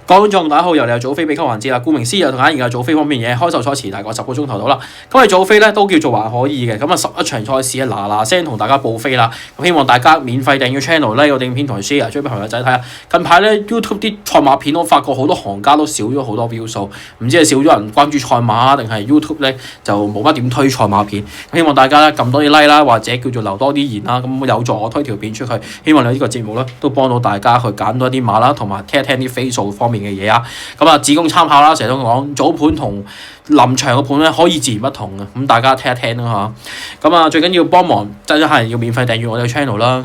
觀眾大家好，又嚟有早飛俾級環節啦。顧名思義，同大家研究早飛方面嘢，開售賽前大概10個鐘頭到啦。咁你早飛咧都叫做還可以嘅。咁啊11場賽事啊嗱聲同大家報飛啦。咁希望大家免費訂閱 channel 咧，有影片同 share， 追俾朋友仔睇下。近排咧 YouTube 啲賽馬片，我發覺好多行家都少咗好多 view 數，唔知係少咗人關注賽馬定係 YouTube 咧就冇乜點推賽馬片。咁希望大家咧撳多啲 like 啦，或者叫做留多啲言啦，咁有助我推條片出去。希望你呢個節目咧都幫到大家去揀多啲馬啦，同埋聽一聽啲飛數方面嘅嘢啊。咁啊，只供參考啦。成日都講早盤同臨場嘅盤咧可以自然不同嘅，咁大家聽一聽啦嚇。咁啊，最緊要幫忙真係要免費訂閱我哋嘅 channel 啦。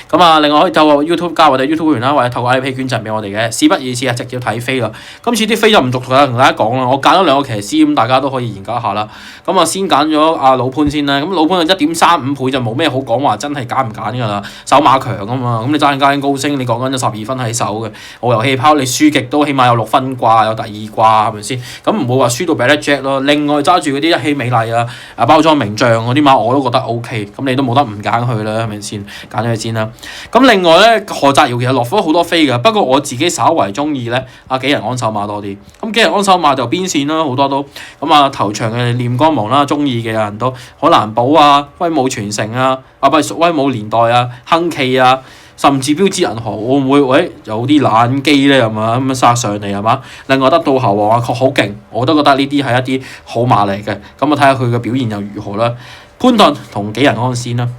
咁啊，另外可以透過 YouTube 加我哋 YouTube 會員啦，或者透過 Alipay 捐贈俾我哋嘅。事不宜遲啊，直接睇飛啦。今次啲飛就唔逐同大家講啦，我揀咗兩個騎師，咁大家都可以研究一下啦。咁啊，先揀咗阿老潘先啦。咁老潘嘅1.35倍就冇咩好講話，真係揀唔揀㗎啦。手馬強啊嘛，咁你揸緊加高升，你講緊咗12分喺手嘅，我遊氣泡你輸極都起碼有6分掛，有第二掛係咪先？咁唔會話輸到俾得 Jack 咯。另外揸住嗰啲一氣美麗啊、包裝名將嗰啲馬我都覺得 OK， 咁你都冇得唔揀佢啦，係咪先？揀咗佢先啦。咁另外咧，何澤堯其實落咗好多飛㗎，不過我自己稍為中意咧幾人安手馬多啲。咁幾人安手馬就邊線啦，好多都咁啊頭場嘅念光芒啦，中意嘅人都海南寶啊、威武傳承啊、唔係威武年代啊、亨記啊。甚至標誌銀河會唔會有啲冷機咧，係嘛咁樣殺上嚟係嘛？另外得到後王啊，確好勁，我都覺得呢啲係一啲好馬嚟嘅。咁我睇下佢嘅表現又如何啦。潘頓同幾人安先啦。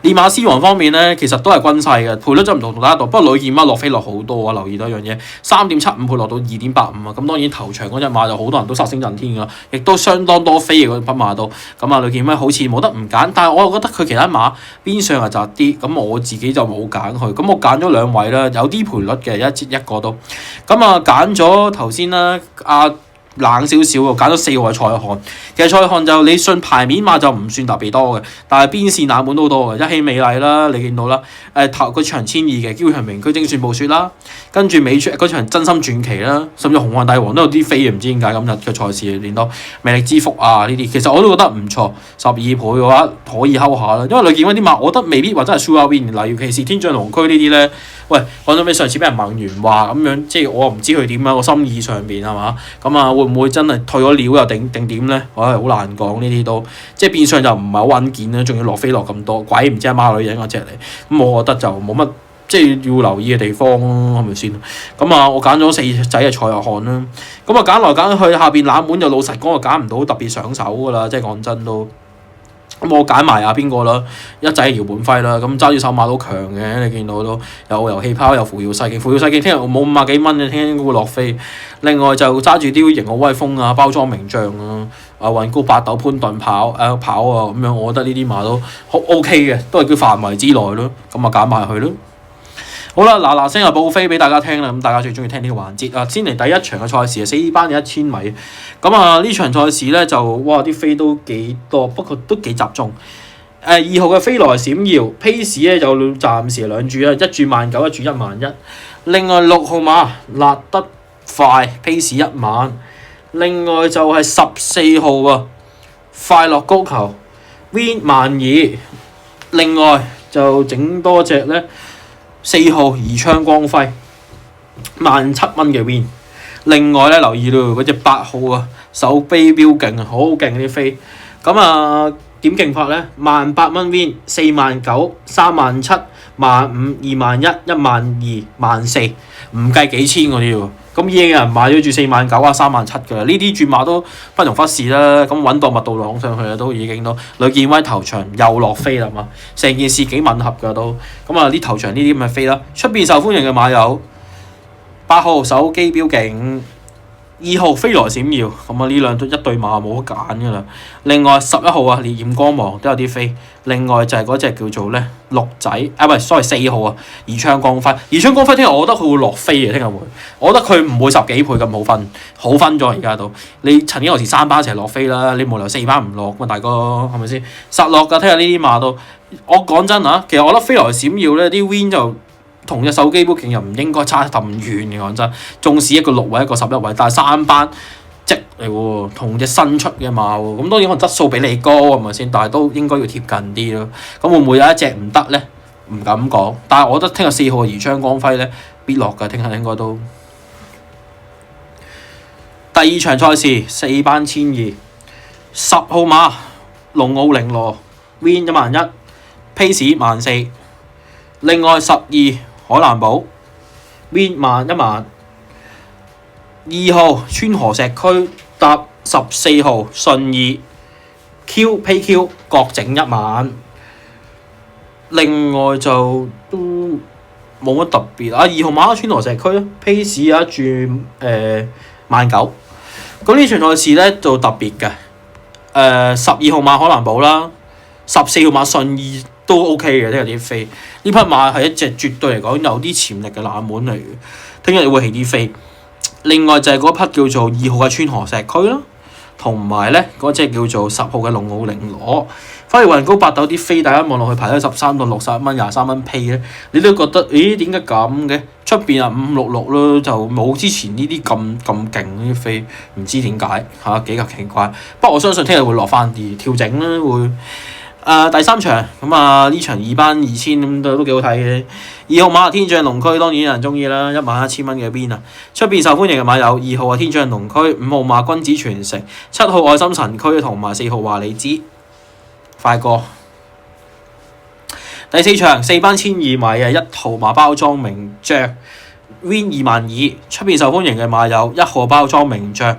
練馬師王方面咧，其實都係均勢嘅，賠率就唔同大家度。不過呂健媽落飛落好多啊，留意到一樣嘢，3.75倍落到2.85啊。咁當然頭場嗰隻馬就好多人都殺聲震天㗎啦，亦都相當多飛嘅嗰匹馬都。咁啊，呂健媽好似冇得唔揀，但係我又覺得佢其他馬邊上係窄啲，咁我自己就冇揀佢。咁我揀咗兩位啦，有啲賠率嘅一個都。咁啊，揀咗頭先啦，冷少少喎，揀咗4號嘅蔡漢。其實蔡漢就你信牌面馬就唔算特別多嘅，但係邊線冷門都多嘅。一氣美麗啦，你見到啦，頭嗰場千二嘅機會係名區精算暴雪啦，跟住尾出嗰場真心傳奇啦，甚至紅漢帝王都有啲飛嘅，唔知點解今日嘅賽事練到魅力之福啊呢啲，其實我都覺得唔錯。12倍嘅話可以睺下啦，因為你見嗰啲馬，我覺得未必話真係 sure win，例如其是天象龍區呢啲咧。喂，講咗咩？上次俾人問完話咁樣，即係我唔知佢點樣個心意上邊係嘛？咁啊，會唔會真係退咗料又定點咧？我係好難講呢啲都，即係變相就唔係好穩健啦，仲要落飛落咁多，鬼唔知係孖女人嗰隻嚟。咁我覺得就冇乜即係要留意嘅地方咯，係咪先？咁啊，我揀咗4仔嘅蔡若翰啦。咁啊，揀來揀去下邊冷門就老實講，我揀唔到特別上手㗎啦，即係講真都。咁我揀埋邊個啦？一仔姚本輝啦，咁揸住手馬都強嘅，你見到都有遊氣泡，有扶搖世紀，扶搖世紀聽日冇50幾蚊嘅，聽日應該會落飛。另外就揸住啲型號威風啊，包裝名將啊，運高八斗潘頓跑啊咁樣，我覺得呢啲馬都好 OK 嘅，都係叫範圍之內咯。咁啊揀埋佢咯。好啦，嗱聲就報飛俾大家聽啦，咁大家最中意聽呢個環節啊！先嚟第一場嘅賽事4班嘅1000米，咁啊呢場賽事咧就哇啲飛都幾多，不過都幾集中。2號嘅飛來閃耀 pace 咧就暫時兩注啊，一注19,000，一注11000。另外6號馬辣得快 pace 10000，另外就係14號啊快樂高球 win 12000，另外就整多隻咧。4號宜昌光輝17000嘅 win， 另外咧留意到嗰隻8號啊手飛標勁啊，好勁啲飛。咁啊點勁法咧？18000 win 49000、37000、15000、21000、12000、14000，唔計幾千嗰啲喎。咁已經有人買咗住49000啊、37000㗎啦，呢啲注碼都不容忽視啦。咁穩當密度浪上去啦，都已經都呂健威頭場又落飛啦嘛，成件事幾吻合㗎都。咁啊，呢頭場呢啲咁嘅飛啦，出邊受歡迎嘅馬有8號手機標勁。2號飛來閃耀，咁啊呢兩對一對馬冇得揀㗎啦。另外11號啊烈焰光芒都有啲飛，另外就係嗰隻叫做咧鹿仔，4號啊宜昌光輝。宜昌光輝聽日我覺得佢會落飛嘅，聽日會，我覺得佢唔會10幾倍咁好分咗而家都。你曾經有時3班一齊落飛啦，你無理由4班唔落嘛，大哥係咪先？實落㗎，聽日呢啲馬都，我講真啊，其實我覺得飛來閃耀咧啲 win 就。同隻手機標勁又唔應該差咁遠嘅，講真。縱使一個6位，一個11位，但係3班積嚟喎，同隻新出嘅馬喎。咁當然可能質素比你高係咪先？但係都應該要貼近啲咯。咁會唔會有一隻唔得咧？唔敢講。但係我覺得聽日4號宜昌光輝咧必落㗎，聽日應該都。第二場賽事4班1210號馬龍奧凌羅 Win 11000 Pace 14000，另外12海南寶 Win 11000，2號川河石區搭14號順義 Q PayQ 各整10000，另外就都冇乜特別啊。2號馬川河石區 Pace 有一注19000，咁呢場賽事咧就特別嘅。12號馬海南寶啦，14號馬順義都 OK 嘅，都有啲飛。呢匹馬係一隻絕對嚟講有啲潛力嘅冷門嚟嘅，聽日會起啲飛。另外就係嗰匹叫做2號嘅川河石區啦，同埋咧嗰隻叫做10號嘅龍奧凌羅。反而雲高八斗啲飛，大家望落去排咗13到61蚊、23蚊 P 咧，你都覺得咦點解咁嘅？出邊啊566咯，就冇之前呢啲咁勁呢啲飛，唔知點解嚇幾咁奇怪。不過我相信聽日會落翻啲調整啦，會。第三場咁啊，呢場2班2000咁都幾好睇嘅。2號馬天象龍區當然有人中意啦，11000蚊嘅邊啊！出邊受歡迎嘅馬有2號啊天象龍區、5號馬君子傳承、7號愛心神區同埋4號華利茲。快過第四場4班1200米啊，1號馬包裝名將 Win 22000，出邊受歡迎嘅馬有1號包裝名將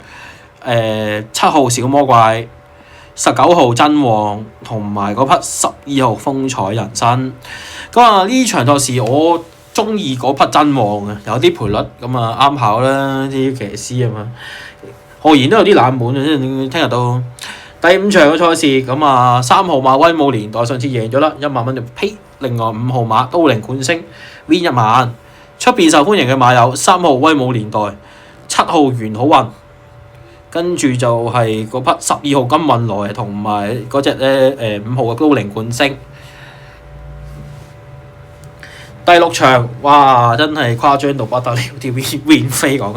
，7號小魔怪、19號真王同埋嗰匹12號風采人生。咁啊呢場賽事我中意嗰匹真王啊，有啲賠率咁啊啱跑啦，啲騎師啊嘛。何然都有啲冷門啊，聽日都。第5場嘅賽事咁啊，3號馬威武年代上次贏咗啦，10000蚊就呸。另外5號馬都靈冠星 Win 10000，出邊受歡迎嘅馬有3號威武年代、7號元好運，跟住就係嗰匹12號金運來同埋嗰隻咧5號嘅都靈冠星。第6場，哇！真係誇張到不得了，啲 win 飛講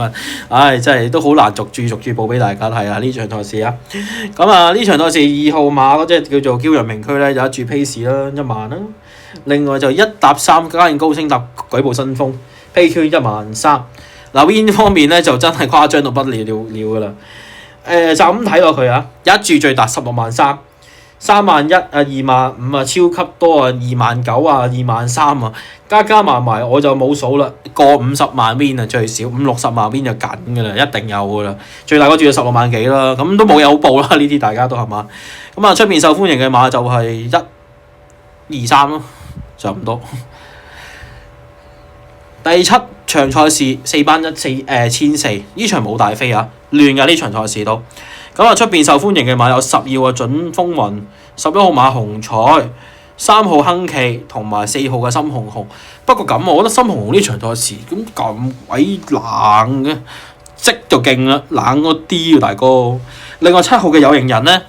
緊，真係都好難逐注報俾大家睇啊！呢場賽事啊，咁啊呢場賽事2號馬嗰隻叫做驕陽名區咧有一注 pace 啦10000啦，另外就1搭3加現高升搭舉步新風 PayQ 13000。嗱 win 方面咧就真係誇張到不了㗎啦。就咁睇落去啊，有一注最大163000。31000啊，25000啊，超級多啊，29000啊，23000啊，加埋我就冇數啦，過50萬 win 啊最少，50-60萬 win 就緊㗎啦，一定有㗎啦，最大嗰注就16萬幾啦，咁都冇嘢好報啦，呢啲大家都係嘛，咁啊出邊受歡迎嘅馬就係123咯，就咁多。第7場賽事4班1400，呢場冇大飛啊，亂㗎呢場賽事都。咁啊，出邊受歡迎嘅馬有12號準風雲、11號馬紅彩、3號亨奇同埋4號嘅深紅紅。不過咁，我覺得深紅紅呢場賽事咁鬼冷嘅，積就勁啦，冷嗰啲啊大哥。另外7號嘅有型人咧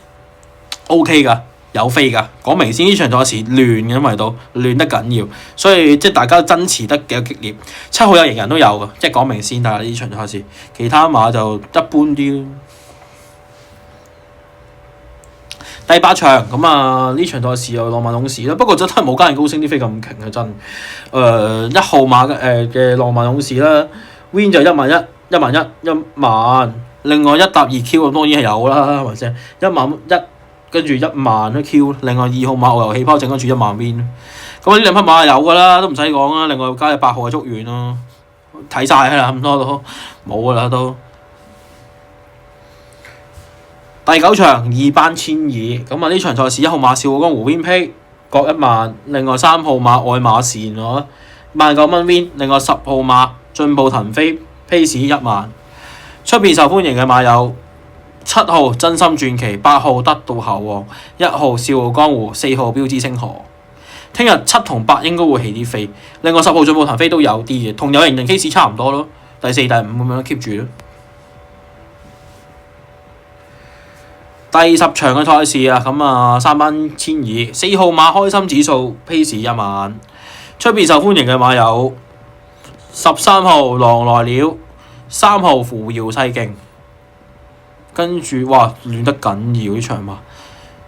，OK 㗎，有飛㗎。講明先，呢場賽事亂嘅，因為都亂得緊要，所以即係大家爭持得幾激烈。7號有型人都有㗎，即係講明先。但係呢場賽事，其他馬就一般啲。第8場咁啊，呢場賽事有浪漫勇士啦，不過真係冇加人高升啲飛咁勁啊真。1號馬嘅浪漫勇士啦 ，Win 就11000、11000，另外1搭2Q 咁當然係有啦，係咪先？11000跟住10000 Q， 另外2號馬我由氣泡整跟住10000 Win。咁呢兩匹馬係有㗎啦，都唔使講啦。另外加8號嘅竹園咯，睇晒啦咁多都冇㗎啦都。第9場2班1200，咁啊呢場賽事1號馬笑傲江湖 Win Pay 各10000，另外3號馬愛馬善攞19000 Win， 另外10號馬進步騰飛 Pace 10000。出邊受歡迎嘅馬有7號真心傳奇、8號得道猴王、1號笑傲江湖、4號標誌星河。聽日7同8應該會起啲飛，另外10號進步騰飛都有啲嘅，同有型人 case 差唔多咯，第4、第5咁樣 keep 住咯。第10場嘅賽事啊，咁啊3班1200， 4號馬開心指數 Pace 10000，出邊受歡迎嘅馬有13號狼來了、3號扶搖世勁，跟住哇亂得緊要呢場馬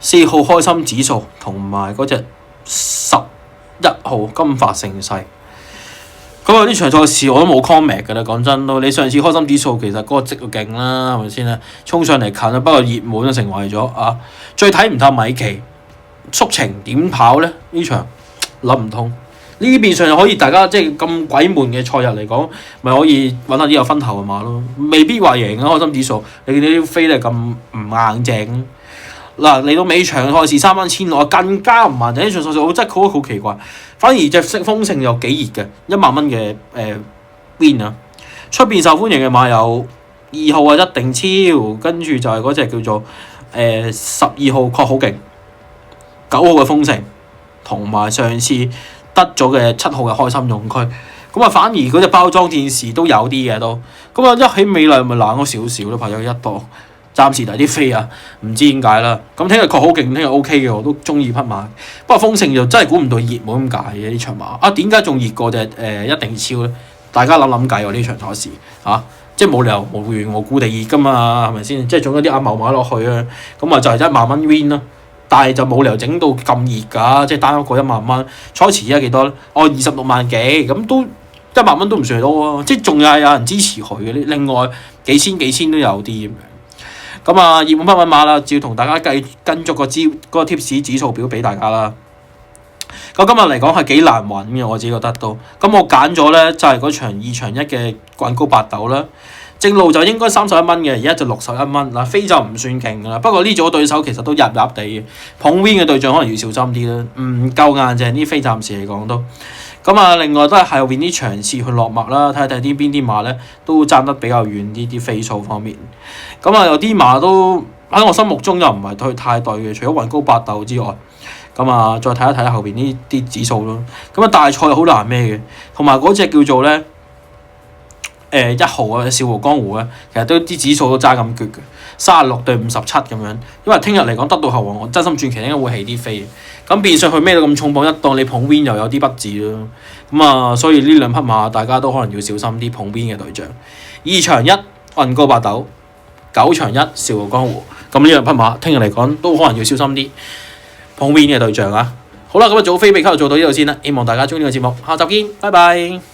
，4號開心指數同埋嗰隻11號金髮盛世。咁啊呢場賽事我都冇 comment 㗎啦，講真都，你上次開心指數其實嗰個值就勁啦，係咪先啊？衝上嚟近啊，不過熱門就成為咗啊，最睇唔透米奇速情點跑咧？呢場諗唔通。呢啲變相又可以大家即係咁鬼悶嘅賽日嚟講，咪可以揾下啲有分頭嘅馬咯，未必話贏啊開心指數。你見啲飛咧咁唔硬淨。嗱嚟到尾場賽事3蚊1,600更加唔硬淨，呢場賽事我真係覺得好奇怪，反而隻豐盛又幾熱嘅1萬蚊嘅win啊！出邊受歡迎嘅馬有2號啊一定超，跟住就係嗰隻叫做12號確好勁，9號嘅豐盛，同埋上次得咗嘅7號嘅開心勇區，咁啊反而嗰隻包裝戰士都有啲嘅都，咁啊一起美麗咪冷咗少少咯，排咗1度，暫時睇啲飛啊，唔知點解啦。咁聽日確好勁，聽日 OK 嘅，我都中意匹馬。不過豐盛就真係估唔到熱門咁解嘅呢場馬，啊點解仲熱過隻一定超咧？大家諗諗計喎呢場賽事嚇，即係冇理由無緣無故地熱噶嘛，係咪先？即係種咗啲阿茂馬落去啊，咁啊就係1萬蚊 win 咯。但係就冇理由整到咁熱㗎，即係單一個1萬蚊，賽前而家幾多咧？26萬幾，咁都1萬蚊都唔算多啊！即係仲有人支持佢嘅，另外幾千都有啲咁樣。咁啊，熱門匹馬啦，照同大家跟足個嗰個 tips 指數表俾大家啦。咁今日嚟講係幾難揾嘅，我自己覺得都。咁我揀咗咧就係嗰場2場1嘅滾高八斗啦。正路就應該31蚊嘅，而家就61蚊。嗱飛就唔算勁㗎啦，不過呢組對手其實都入地嘅，捧 win 嘅對象可能要小心啲啦，唔夠硬淨啲飛暫時嚟講都。咁啊，另外都係後邊啲場次去落墨啦，睇啲邊啲馬咧都爭得比較遠啲飛數方面。咁啊，有啲馬都喺我心目中又唔係太對嘅，除咗雲高八斗之外，咁啊再睇一睇後邊呢啲指數咯。咁啊大賽好難咩嘅，同埋嗰隻叫做咧。1號啊，笑傲江湖咧，其實都啲指數都揸咁決嘅，36對57咁樣。因為聽日嚟講得到後王，我真心轉期應該會起啲飛。咁變相佢孭到咁重磅，一當你捧 win 又有啲不智咯。咁啊，所以呢兩匹馬大家都可能要小心啲捧 win 嘅對象。2場1雲高八斗，9場1笑傲江湖。咁呢兩匹馬聽日嚟講都可能要小心啲捧 win 嘅對象啊。好啦，咁啊早飛比卡就做到呢度先啦。希望大家中意呢個節目，下集見，拜拜。